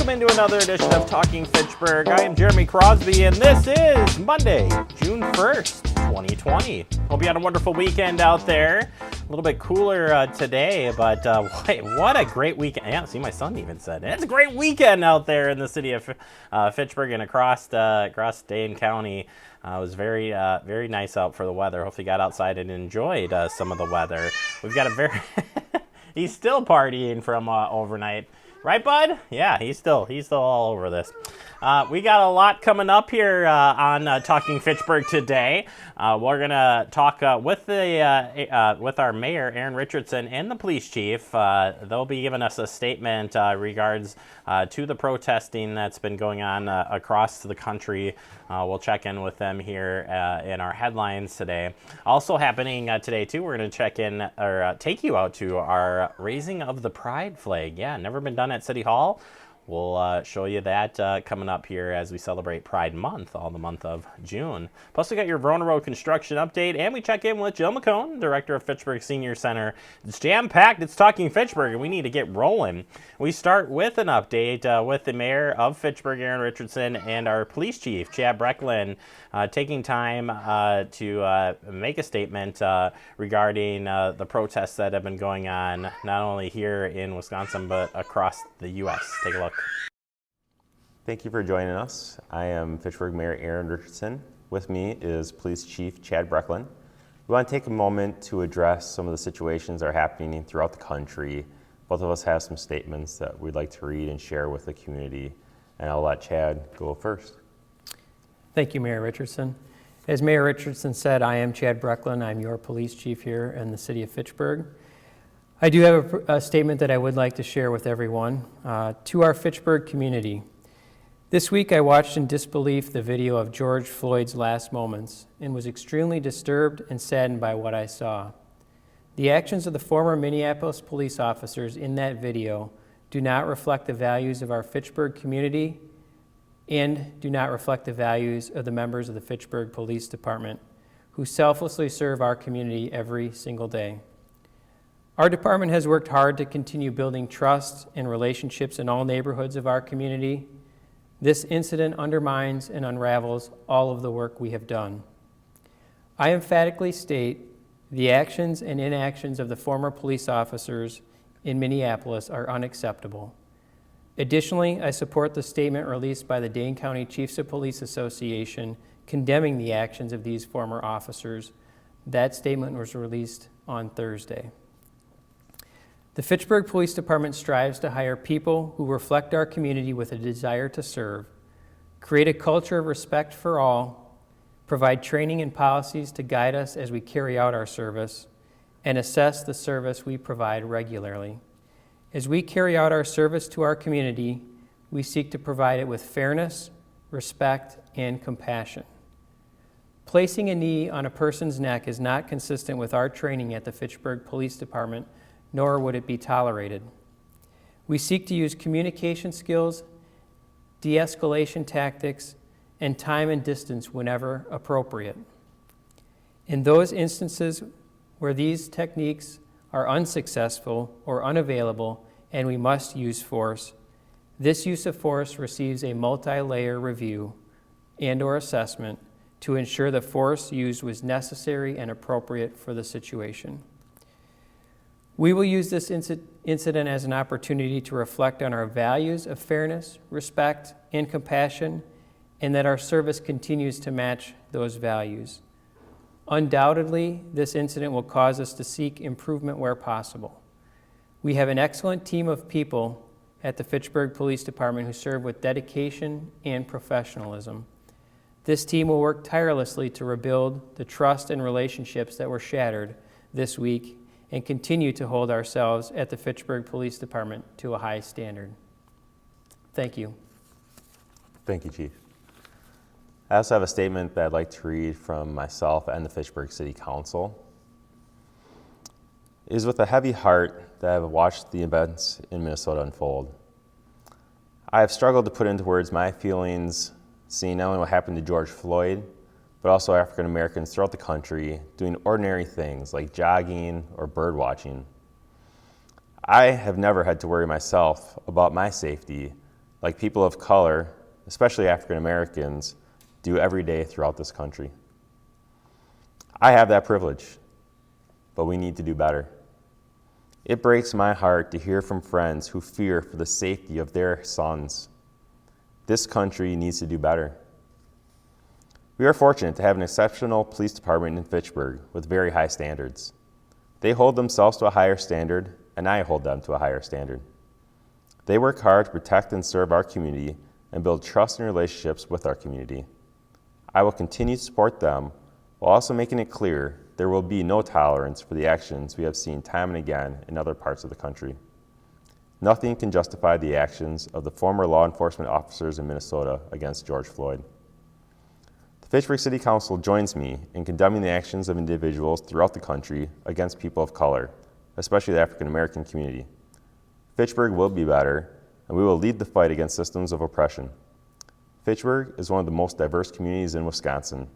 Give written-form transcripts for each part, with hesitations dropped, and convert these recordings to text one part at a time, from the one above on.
Welcome into another edition of Talking Fitchburg. I am Jeremy Crosby, and this is Monday, June 1st, 2020. Hope you had a wonderful weekend out there. A little bit cooler today, but what a great weekend. Yeah, see, my son even said it. It's a great weekend out there in the city of Fitchburg and across Dane County. It was very nice out for the weather. Hopefully you got outside and enjoyed some of the weather. We've got a very... He's still partying from overnight. Right, bud? Yeah, he's still all over this. We got a lot coming up here on Talking Fitchburg today. We're gonna talk with our mayor, Aaron Richardson, and the police chief. They'll be giving us a statement regards to the protesting that's been going on across the country. We'll check in with them here in our headlines today. Also happening today too, we're going to check in or take you out to our raising of the pride flag. Yeah, never been done at City Hall. We'll show you that coming up here as we celebrate Pride Month, all the month of June. Plus, we got your Verona Road construction update, and we check in with Jill McCone, director of Fitchburg Senior Center. It's jam-packed. It's Talking Fitchburg, and we need to get rolling. We start with an update with the mayor of Fitchburg, Aaron Richardson, and our police chief, Chad Brecklin, taking time to make a statement regarding the protests that have been going on, not only here in Wisconsin, but across the U.S. Take a look. Thank you for joining us. I am Fitchburg Mayor Aaron Richardson. With me is Police Chief Chad Brecklin. We want to take a moment to address some of the situations that are happening throughout the country. Both of us have some statements that we'd like to read and share with the community, and I'll let Chad go first. Thank you, Mayor Richardson. As Mayor Richardson said, I am Chad Brecklin. I'm your police chief here in the city of Fitchburg. I do have a statement that I would like to share with everyone. To our Fitchburg community, this week I watched in disbelief the video of George Floyd's last moments and was extremely disturbed and saddened by what I saw. The actions of the former Minneapolis police officers in that video do not reflect the values of our Fitchburg community and do not reflect the values of the members of the Fitchburg Police Department who selflessly serve our community every single day. Our department has worked hard to continue building trust and relationships in all neighborhoods of our community. This incident undermines and unravels all of the work we have done. I emphatically state the actions and inactions of the former police officers in Minneapolis are unacceptable. Additionally, I support the statement released by the Dane County Chiefs of Police Association condemning the actions of these former officers. That statement was released on Thursday. The Fitchburg Police Department strives to hire people who reflect our community with a desire to serve, create a culture of respect for all, provide training and policies to guide us as we carry out our service, and assess the service we provide regularly. As we carry out our service to our community, we seek to provide it with fairness, respect, and compassion. Placing a knee on a person's neck is not consistent with our training at the Fitchburg Police Department, nor would it be tolerated. We seek to use communication skills, de-escalation tactics, and time and distance whenever appropriate. In those instances where these techniques are unsuccessful or unavailable and we must use force, this use of force receives a multi-layer review and/or assessment to ensure the force used was necessary and appropriate for the situation. We will use this incident as an opportunity to reflect on our values of fairness, respect, and compassion, and that our service continues to match those values. Undoubtedly, this incident will cause us to seek improvement where possible. We have an excellent team of people at the Fitchburg Police Department who serve with dedication and professionalism. This team will work tirelessly to rebuild the trust and relationships that were shattered this week and continue to hold ourselves at the Fitchburg Police Department to a high standard. Thank you. Thank you, Chief. I also have a statement that I'd like to read from myself and the Fitchburg City Council. It is with a heavy heart that I have watched the events in Minnesota unfold. I have struggled to put into words my feelings seeing not only what happened to George Floyd, but also African Americans throughout the country doing ordinary things like jogging or bird watching. I have never had to worry myself about my safety, like people of color, especially African Americans, do every day throughout this country. I have that privilege, but we need to do better. It breaks my heart to hear from friends who fear for the safety of their sons. This country needs to do better. We are fortunate to have an exceptional police department in Fitchburg with very high standards. They hold themselves to a higher standard, and I hold them to a higher standard. They work hard to protect and serve our community and build trust and relationships with our community. I will continue to support them while also making it clear there will be no tolerance for the actions we have seen time and again in other parts of the country. Nothing can justify the actions of the former law enforcement officers in Minnesota against George Floyd. The Fitchburg City Council joins me in condemning the actions of individuals throughout the country against people of color, especially the African American community. Fitchburg will be better, and we will lead the fight against systems of oppression. Fitchburg is one of the most diverse communities in Wisconsin.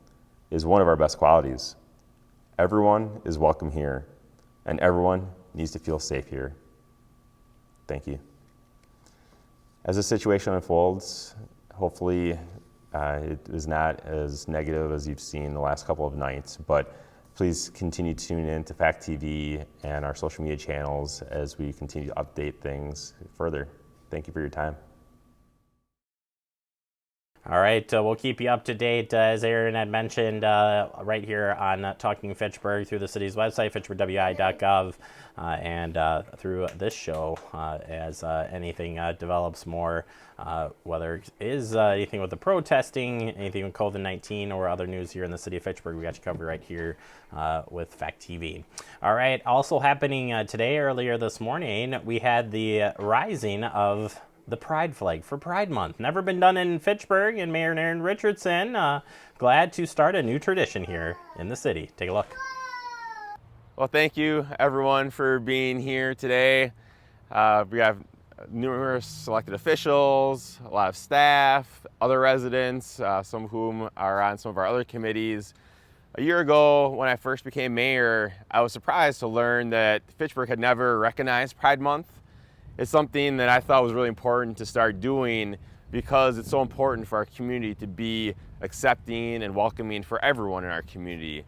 It is one of our best qualities. Everyone is welcome here, and everyone needs to feel safe here. Thank you. As the situation unfolds, hopefully it is not as negative as you've seen the last couple of nights, but please continue to tune in to Fact TV and our social media channels as we continue to update things further. Thank you for your time. All right, we'll keep you up to date, as Aaron had mentioned, right here on Talking Fitchburg through the city's website, fitchburgwi.gov, and through this show as anything develops more, whether it is anything with the protesting, anything with COVID-19, or other news here in the city of Fitchburg. We got you covered right here with Fact TV. All right, also happening today, earlier this morning, we had the rising of the pride flag for Pride Month. Never been done in Fitchburg, and Mayor Aaron Richardson glad to start a new tradition here in the city. Take a look. Well, thank you everyone for being here today. We have numerous elected officials, a lot of staff, other residents, some of whom are on some of our other committees. A year ago, when I first became mayor, I was surprised to learn that Fitchburg had never recognized Pride Month. It's something that I thought was really important to start doing because it's so important for our community to be accepting and welcoming for everyone in our community.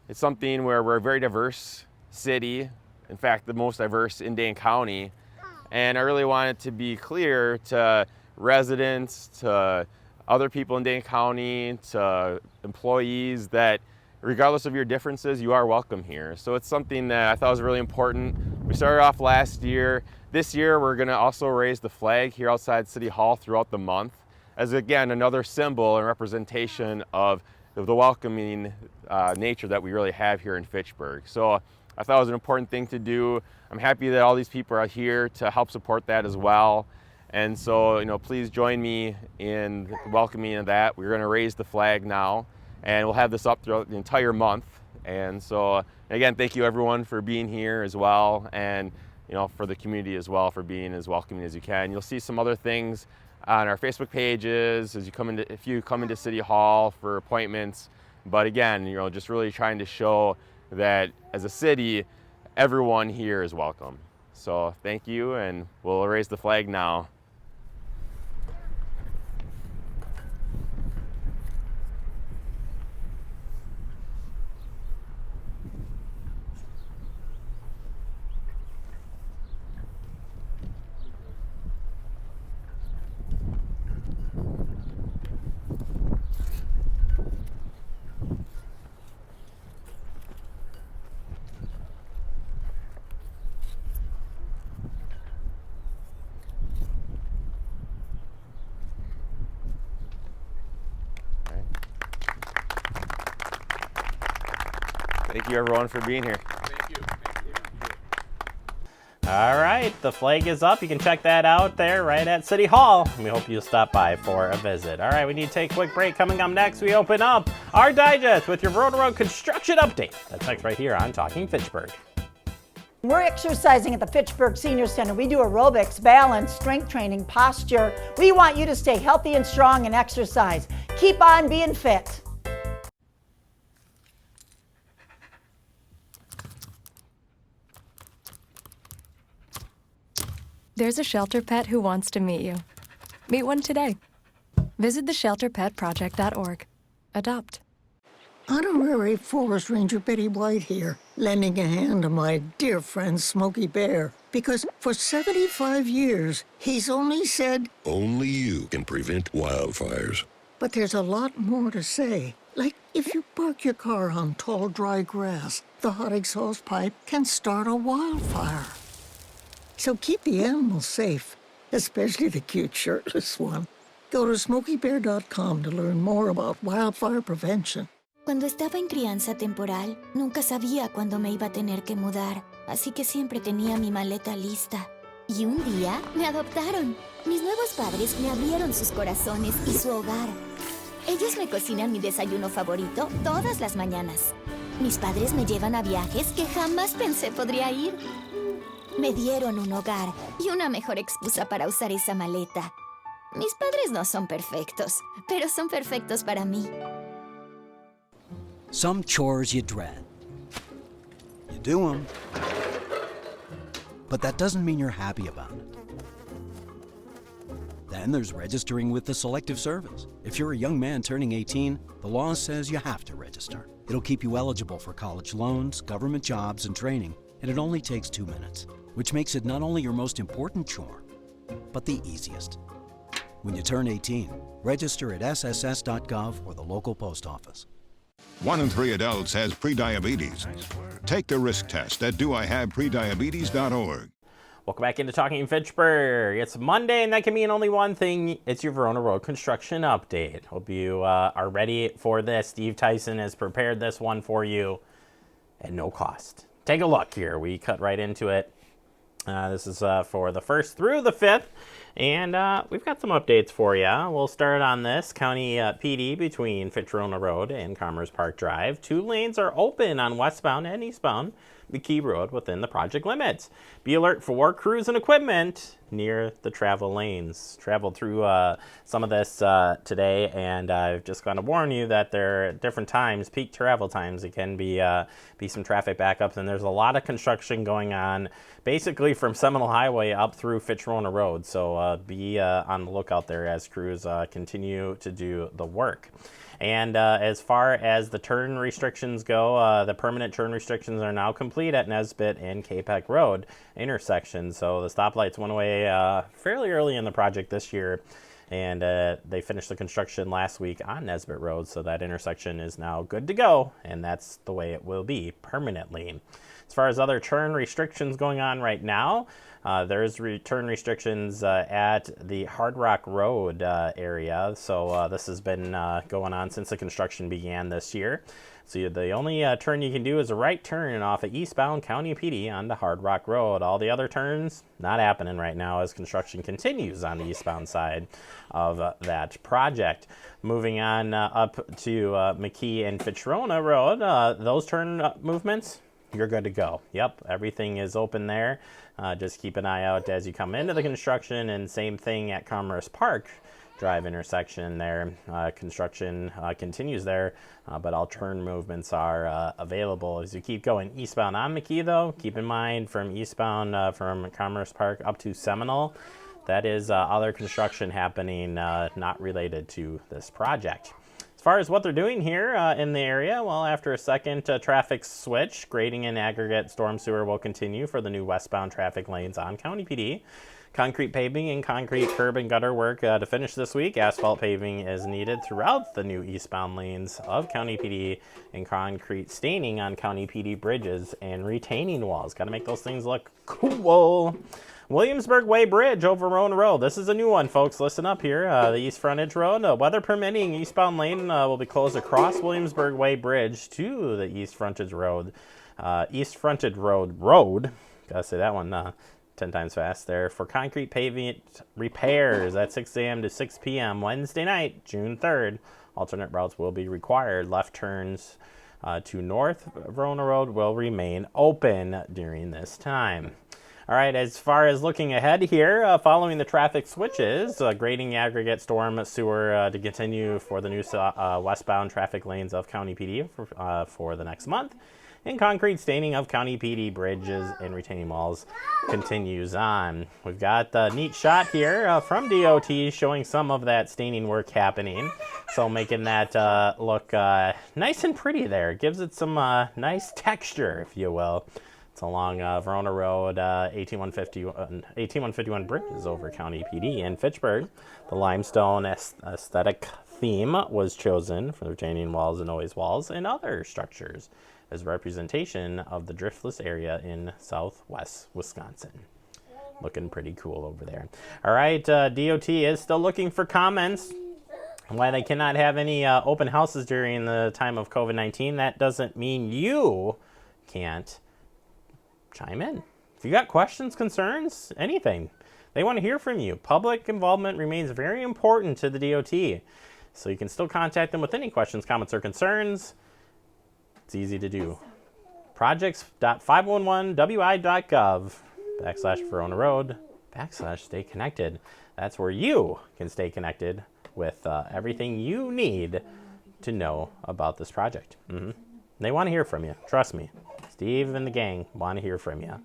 It's something where we're a very diverse city, in fact, the most diverse in Dane County, and I really wanted to be clear to residents, to other people in Dane County, to employees that regardless of your differences, you are welcome here. So it's something that I thought was really important. We started off last year. This year, we're gonna also raise the flag here outside City Hall throughout the month as, again, another symbol and representation of the welcoming nature that we really have here in Fitchburg. So I thought it was an important thing to do. I'm happy that all these people are here to help support that as well. And so, please join me in welcoming of that. We're gonna raise the flag now, and we'll have this up throughout the entire month. And so, again, thank you everyone for being here as well, and for the community as well for being as welcoming as you can. You'll see some other things on our Facebook pages as if you come into City Hall for appointments. But again, just really trying to show that as a city, everyone here is welcome. So thank you, and we'll raise the flag now. Thank you everyone for being here. Thank you. All right, the flag is up. You can check that out there right at City Hall. We hope you'll stop by for a visit. All right, we need to take a quick break. Coming up next, we open up our digest with your road to road construction update. That's next right here on Talking Fitchburg. We're exercising at the Fitchburg Senior Center. We do aerobics, balance, strength training, posture. We want you to stay healthy and strong and exercise. Keep on being fit. There's a shelter pet who wants to meet you. Meet one today. Visit theshelterpetproject.org. Adopt. Honorary Forest Ranger Betty White here, lending a hand to my dear friend Smokey Bear. Because for 75 years, he's only said, only you can prevent wildfires. But there's a lot more to say. Like if you park your car on tall, dry grass, the hot exhaust pipe can start a wildfire. So keep the animals safe, especially the cute shirtless one. Go to smokeybear.com to learn more about wildfire prevention. Cuando estaba en crianza temporal, nunca sabía cuándo me iba a tener que mudar, así que siempre tenía mi maleta lista. Y un día me adoptaron. Mis nuevos padres me abrieron sus corazones y su hogar. Ellos me cocinan mi desayuno favorito todas las mañanas. Mis padres me llevan a viajes que jamás pensé podría ir. Me dieron un hogar y una mejor excusa para usar esa maleta. Mis padres no son perfectos, pero son perfectos para mí. Some chores you dread. You do them, but that doesn't mean you're happy about it. Then there's registering with the Selective Service. If you're a young man turning 18, the law says you have to register. It'll keep you eligible for college loans, government jobs, and training, and it only takes 2 minutes, which makes it not only your most important chore, but the easiest. When you turn 18, register at sss.gov or the local post office. 1 in 3 adults has prediabetes. Take the risk test at doihaveprediabetes.org. Welcome back into Talking Fitchburg. It's Monday, and that can mean only one thing. It's your Verona Road construction update. Hope you are ready for this. Steve Tyson has prepared this one for you at no cost. Take a look here. We cut right into it. This is for the 1st through the 5th, and we've got some updates for you. We'll start on this County PD between Fitch-Verona Road and Commerce Park Drive. 2 lanes are open on westbound and eastbound McKee Road within the project limits. Be alert for crews and equipment near the travel lanes. Traveled through some of this today, and I've just got to warn you that there are different times, peak travel times. It can be some traffic backups, and there's a lot of construction going on, basically from Seminole Highway up through Fitch-Verona Road. So be on the lookout there as crews continue to do the work. And as far as the turn restrictions go, the permanent turn restrictions are now complete at Nesbitt and Capeck Road intersection. So the stoplights went away fairly early in the project this year, and they finished the construction last week on Nesbitt Road. So that intersection is now good to go, and that's the way it will be permanently. As far as other turn restrictions going on right now, there's turn restrictions at the Hard Rock Road area. So this has been going on since the construction began this year. So the only turn you can do is a right turn off of eastbound County PD onto Hard Rock Road. All the other turns, not happening right now as construction continues on the eastbound side of that project. Moving on up to McKee and Fitch-Verona Road, those turn movements, you're good to go. Yep, everything is open there. Just keep an eye out as you come into the construction, and same thing at Commerce Park Drive intersection there. Construction continues there, but all turn movements are available. As you keep going eastbound on McKee, though, keep in mind from eastbound from Commerce Park up to Seminole, that is other construction happening not related to this project. As far as what they're doing here in the area, well, after a second traffic switch, grading and aggregate storm sewer will continue for the new westbound traffic lanes on County PD. Concrete paving and concrete curb and gutter work to finish this week. Asphalt paving is needed throughout the new eastbound lanes of County PD, and concrete staining on County PD bridges and retaining walls. Got to make those things look cool. Williamsburg Way Bridge over Verona Road. This is a new one, folks. Listen up here. The East Frontage Road, weather permitting, eastbound lane will be closed across Williamsburg Way Bridge to the East Frontage Road. East Frontage Road. Gotta say that one 10 times fast there. For concrete pavement repairs at 6 a.m. to 6 p.m. Wednesday night, June 3rd. Alternate routes will be required. Left turns to North Verona Road will remain open during this time. All right, as far as looking ahead here, following the traffic switches, grading aggregate storm sewer to continue for the new westbound traffic lanes of County PD for the next month. and concrete staining of County PD bridges and retaining walls continues on. We've got a neat shot here from DOT showing some of that staining work happening. So making that look nice and pretty there. It gives it some nice texture, if you will. It's along Verona Road, 18151 bridges over County PD in Fitchburg. The limestone aesthetic theme was chosen for the retaining walls and noise walls and other structures as representation of the driftless area in southwest Wisconsin. Looking pretty cool over there. All right, DOT is still looking for comments. Why they cannot have any open houses during the time of COVID-19, that doesn't mean you can't chime in. If you got questions, concerns, anything, they want to hear from you. Public involvement remains very important to the DOT. So you can still contact them with any questions, comments, or concerns. It's easy to do. projects.511wi.gov/Verona Road /stay connected. That's where you can stay connected with everything you need to know about this project. They want to hear from you. Trust me. Steve and the gang want to hear from you.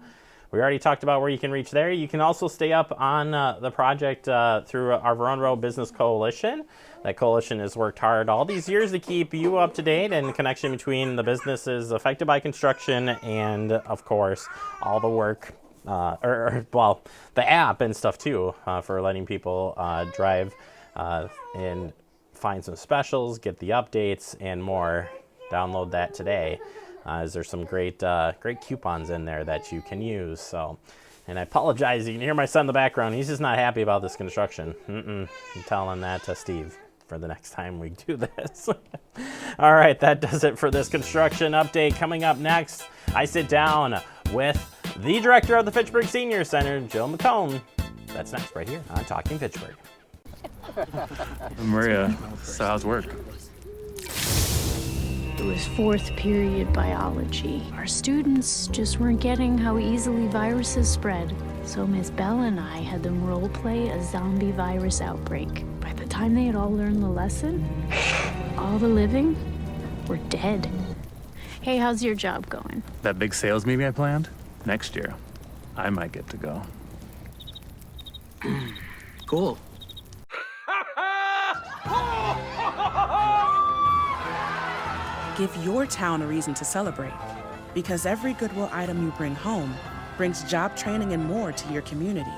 We already talked about where you can reach there. You can also stay up on the project through our Verona Road Business Coalition. That coalition has worked hard all these years to keep you up to date and connection between the businesses affected by construction and, of course, all the work, the app and stuff too, for letting people drive and find some specials, get the updates, and more. Download that today. There's some great coupons in there that you can use. So, and I apologize. You can hear my son in the background. He's just not happy about this construction. I'm telling that to Steve for the next time we do this. All right, that does it for this construction update. Coming up next, I sit down with the director of the Fitchburg Senior Center, Jill McCone. That's next right here on Talking Fitchburg. Maria, so how's work? It was fourth period biology. Our students just weren't getting how easily viruses spread. So Miss Bell and I had them role play a zombie virus outbreak. By the time they had all learned the lesson, all the living were dead. Hey, how's your job going? That big sales meeting I planned? Next year, I might get to go. Cool. Give your town a reason to celebrate, because every Goodwill item you bring home brings job training and more to your community.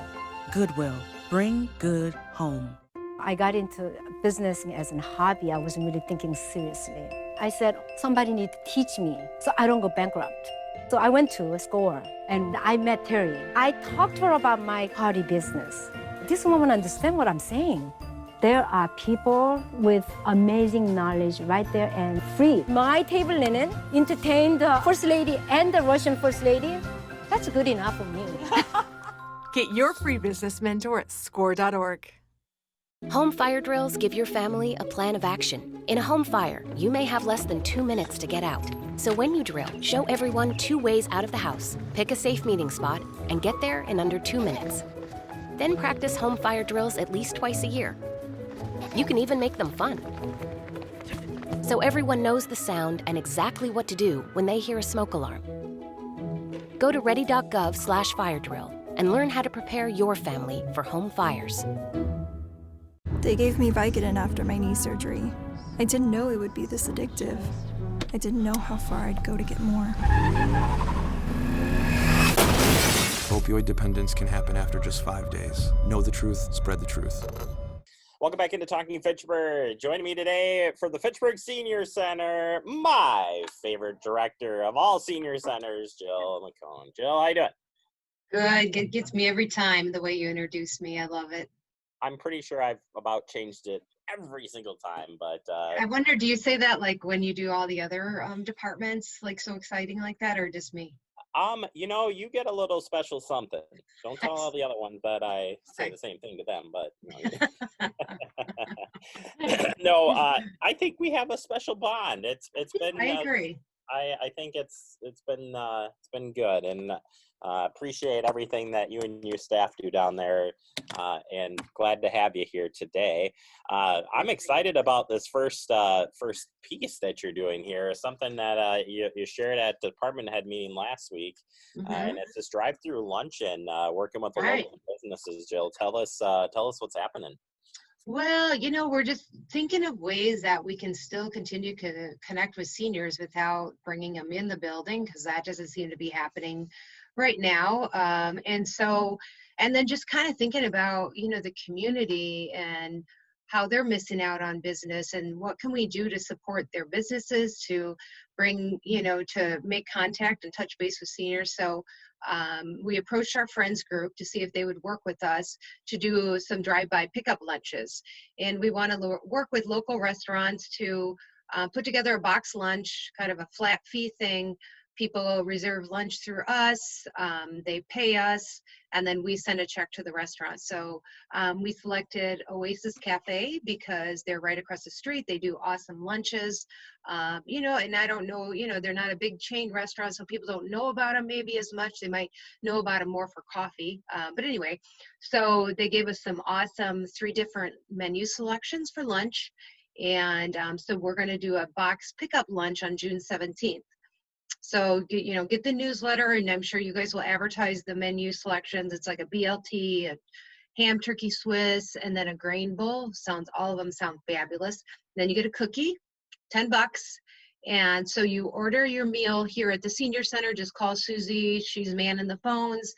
Goodwill, bring good home. I got into business as a hobby. I wasn't really thinking seriously. I said, somebody needs to teach me so I don't go bankrupt. So I went to a store and I met Terry. I talked to her about my party business. This woman understands what I'm saying. There are people with amazing knowledge right there and free. My table linen entertained the First Lady and the Russian First Lady. That's good enough for me. Get your free business mentor at score.org. Home fire drills give your family a plan of action. In a home fire, you may have less than 2 minutes to get out. So when you drill, show everyone 2 ways out of the house, pick a safe meeting spot, and get there in under 2 minutes. Then practice home fire drills at least twice a year. You can even make them fun. So everyone knows the sound and exactly what to do when they hear a smoke alarm. Go to ready.gov/fire drill and learn how to prepare your family for home fires. They gave me Vicodin after my knee surgery. I didn't know it would be this addictive. I didn't know how far I'd go to get more. Opioid dependence can happen after just 5 days. Know the truth, spread the truth. Welcome back into Talking Fitchburg. Joining me today for the Fitchburg Senior Center, my favorite director of all senior centers, Jill McCone. Jill, how you doing? Good. It gets me every time, the way you introduce me. I love it. I'm pretty sure I've about changed it every single time, but I wonder, do you say that like when you do all the other departments, like so exciting like that, or just me? You get a little special something. Don't tell all the other ones that I say the same thing to them, but no, I think we have a special bond. It's been I agree. I think it's been good, and appreciate everything that you and your staff do down there, and glad to have you here today. I'm excited about this first piece that you're doing here. Something that you shared at the department head meeting last week, and it's this drive-through luncheon, working with the local businesses. Jill, tell us what's happening. Well, we're just thinking of ways that we can still continue to connect with seniors without bringing them in the building, because that doesn't seem to be happening right now. And then just kind of thinking about, the community and how they're missing out on business, and what can we do to support their businesses, to bring, to make contact and touch base with seniors. So we approached our friends group to see if they would work with us to do some drive-by pickup lunches. And we want to work with local restaurants to put together a box lunch, kind of a flat fee thing. People reserve lunch through us, they pay us, and then we send a check to the restaurant. So we selected Oasis Cafe because they're right across the street. They do awesome lunches, and I don't know, they're not a big chain restaurant, so people don't know about them maybe as much. They might know about them more for coffee. But anyway, so they gave us some awesome 3 different menu selections for lunch. And so we're going to do a box pickup lunch on June 17th. So, get the newsletter, and I'm sure you guys will advertise the menu selections. It's like a BLT, a ham turkey Swiss, and then a grain bowl. All of them sound fabulous. Then you get a cookie, $10. And so you order your meal here at the senior center. Just call Susie. She's manning the phones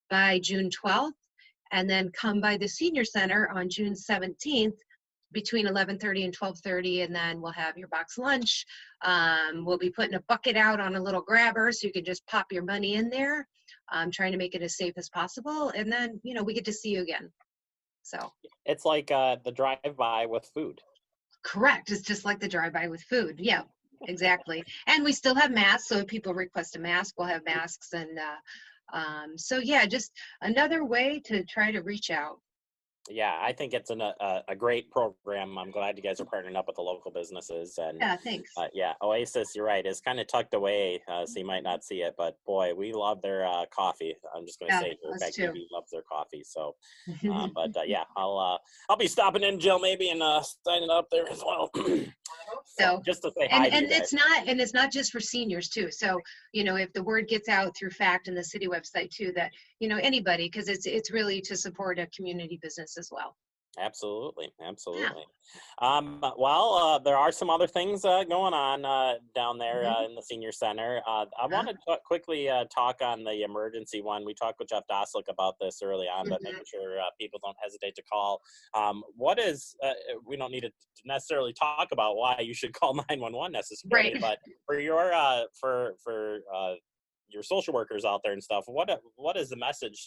by June 12th. And then come by the senior center on June 17th between 11:30 and 12:30, and then we'll have your box lunch. We'll be putting a bucket out on a little grabber, so you can just pop your money in there, trying to make it as safe as possible. And then, we get to see you again. So it's like the drive-by with food. Correct. It's just like the drive-by with food. Yeah, exactly. And we still have masks, so if people request a mask, we'll have masks. And so yeah, just another way to try to reach out. Yeah, I think it's a great program. I'm glad you guys are partnering up with the local businesses. And yeah, thanks. Yeah, Oasis, you're right, is kind of tucked away, so you might not see it. But boy, we love their coffee. I'm just going to say, in fact, we loves their coffee. So, yeah, I'll be stopping in, Jill, maybe, and signing up there as well. So just to say hi to you guys. It's not just for seniors too. So if the word gets out through FACT and the city website too, that anybody, because it's really to support a community business as well. Absolutely. Well, there are some other things going on down there in the senior center. I wanted to quickly talk on the emergency one. We talked with Jeff Doslick about this early on, but making sure people don't hesitate to call. We don't need to necessarily talk about why you should call 911 necessarily, but for your your social workers out there and stuff, what is the message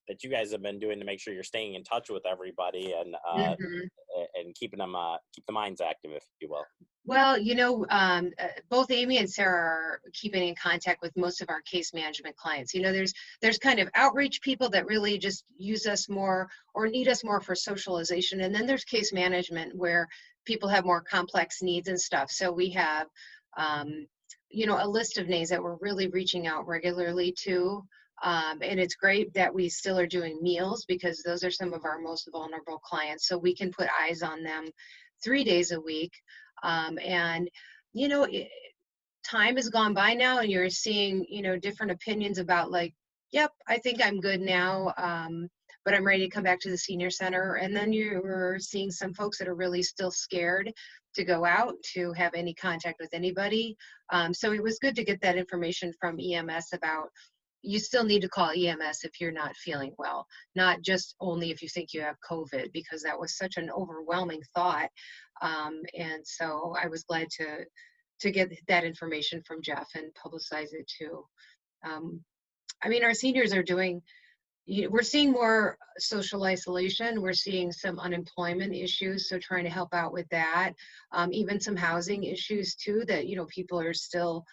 that you guys have been doing to make sure you're staying in touch with everybody and keep the minds active, if you will? Well, both Amy and Sarah are keeping in contact with most of our case management clients. There's kind of outreach people that really just use us more or need us more for socialization. And then there's case management where people have more complex needs and stuff. So we have, a list of names that we're really reaching out regularly to. And it's great that we still are doing meals, because those are some of our most vulnerable clients. So we can put eyes on them 3 days a week. Time has gone by now, and you're seeing, different opinions about like, yep, I think I'm good now, but I'm ready to come back to the senior center. And then you're seeing some folks that are really still scared to go out, to have any contact with anybody. So it was good to get that information from EMS about, you still need to call EMS if you're not feeling well, not just only if you think you have COVID, because that was such an overwhelming thought. And so I was glad to get that information from Jeff and publicize it too. Our seniors are we're seeing more social isolation. We're seeing some unemployment issues, so trying to help out with that. Even some housing issues too, that, people are still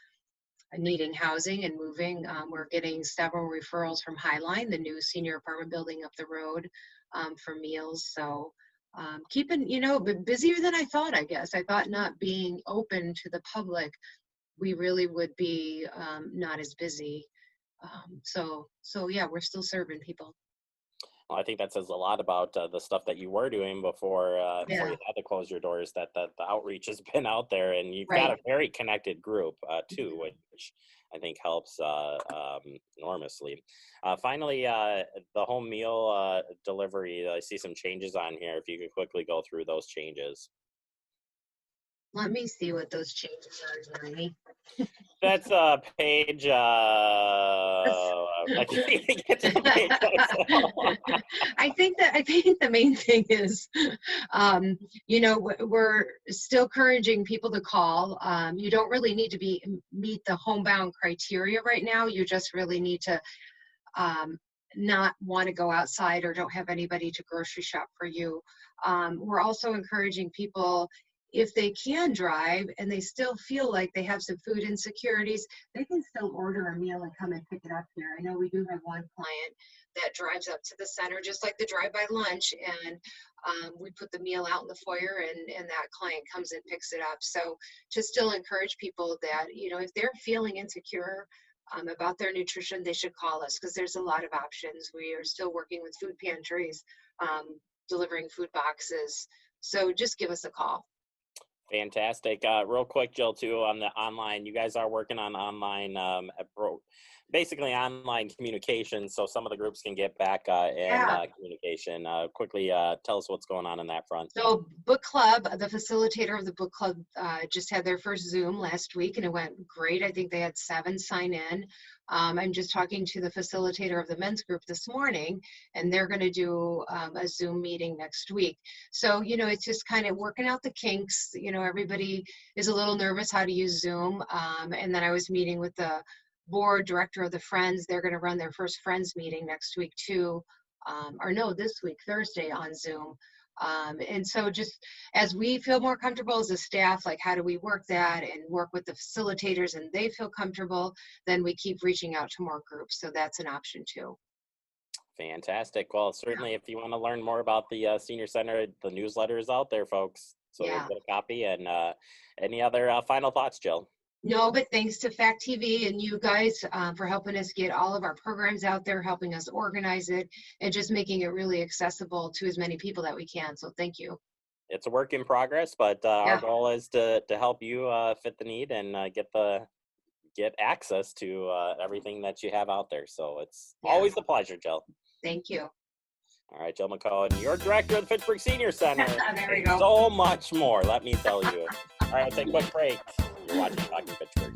needing housing and moving. We're getting several referrals from Highline, the new senior apartment building up the road, for meals. So keeping, busier than I thought, I guess. I thought not being open to the public we really would be not as busy. So yeah, we're still serving people. Well, I think that says a lot about the stuff that you were doing before before Yeah. you had to close your doors. That the outreach has been out there, and you've got a Right. very connected group too, which I think helps enormously. Finally, the home meal delivery. I see some changes on here. If you could quickly go through those changes. Let me see what those changes are, Jeremy. That's page. I can't even get to the page myself. I think the main thing is, we're still encouraging people to call. You don't really need to meet the homebound criteria right now. You just really need to not want to go outside or don't have anybody to grocery shop for you. We're also encouraging people, if they can drive and they still feel like they have some food insecurities, they can still order a meal and come and pick it up here. I know we do have one client that drives up to the center, just like the drive-by lunch, and we put the meal out in the foyer, and that client comes and picks it up. So to still encourage people that, if they're feeling insecure about their nutrition, they should call us, because there's a lot of options. We are still working with food pantries, delivering food boxes. So just give us a call. Fantastic. Real quick, Jill, too, on the online, you guys are working on online, basically online communication, so some of the groups can get back in communication. Quickly tell us what's going on that front. So book club, the facilitator of the book club just had their first Zoom last week, and it went great. I think they had 7 sign in. I'm just talking to the facilitator of the men's group this morning, and they're going to do a Zoom meeting next week. So, it's just kind of working out the kinks. Everybody is a little nervous how to use Zoom. And then I was meeting with the board director of the Friends. They're going to run their first Friends meeting next week too. This week, Thursday, on Zoom. And so just as we feel more comfortable as a staff, like how do we work that and work with the facilitators and they feel comfortable, then we keep reaching out to more groups. So that's an option too. Fantastic. Well, certainly if you want to learn more about the Senior Center, the newsletter is out there, folks. So get a copy. And any other final thoughts, Jill? No, but thanks to Fact TV and you guys for helping us get all of our programs out there, helping us organize it, and just making it really accessible to as many people that we can. So thank you. It's a work in progress, but our goal is to help you fit the need and get access to everything that you have out there. So it's always a pleasure, Jill. Thank you. All right, Jill McCone, you're director of the Fitchburg Senior Center. There we go. So much more, let me tell you. All right, take a quick break. You're watching Talking Fitchburg.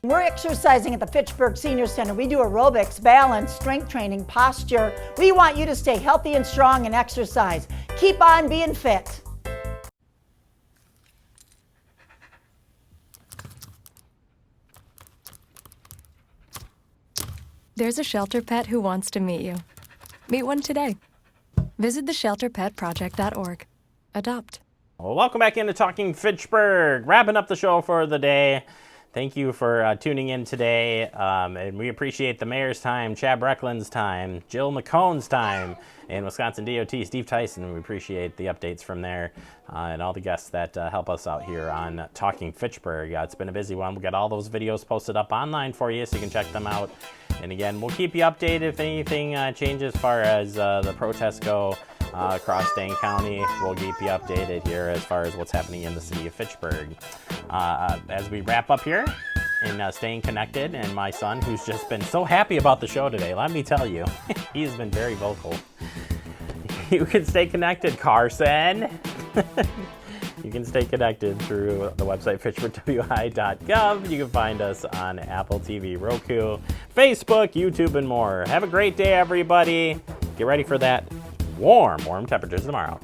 We're exercising at the Fitchburg Senior Center. We do aerobics, balance, strength training, posture. We want you to stay healthy and strong and exercise. Keep on being fit. There's a shelter pet who wants to meet you. Meet one today. Visit theshelterpetproject.org. Adopt. Well, welcome back into Talking Fitchburg. Wrapping up the show for the day. Thank you for tuning in today, and we appreciate the mayor's time, Chad Brecklin's time, Jill McCone's time, and Wisconsin DOT, Steve Tyson. We appreciate the updates from there, and all the guests that help us out here on Talking Fitchburg. It's been a busy one. We've got all those videos posted up online for you, so you can check them out. And again, we'll keep you updated if anything changes as far as the protests go across Dane County. We'll keep you updated here as far as what's happening in the city of Fitchburg. As we wrap up here and staying connected, and my son, who's just been so happy about the show today, let me tell you, he's been very vocal. You can stay connected, Carson. You can stay connected through the website fitchburgwi.gov. You can find us on Apple TV, Roku, Facebook, YouTube, and more. Have a great day, everybody. Get ready for that warm temperatures tomorrow.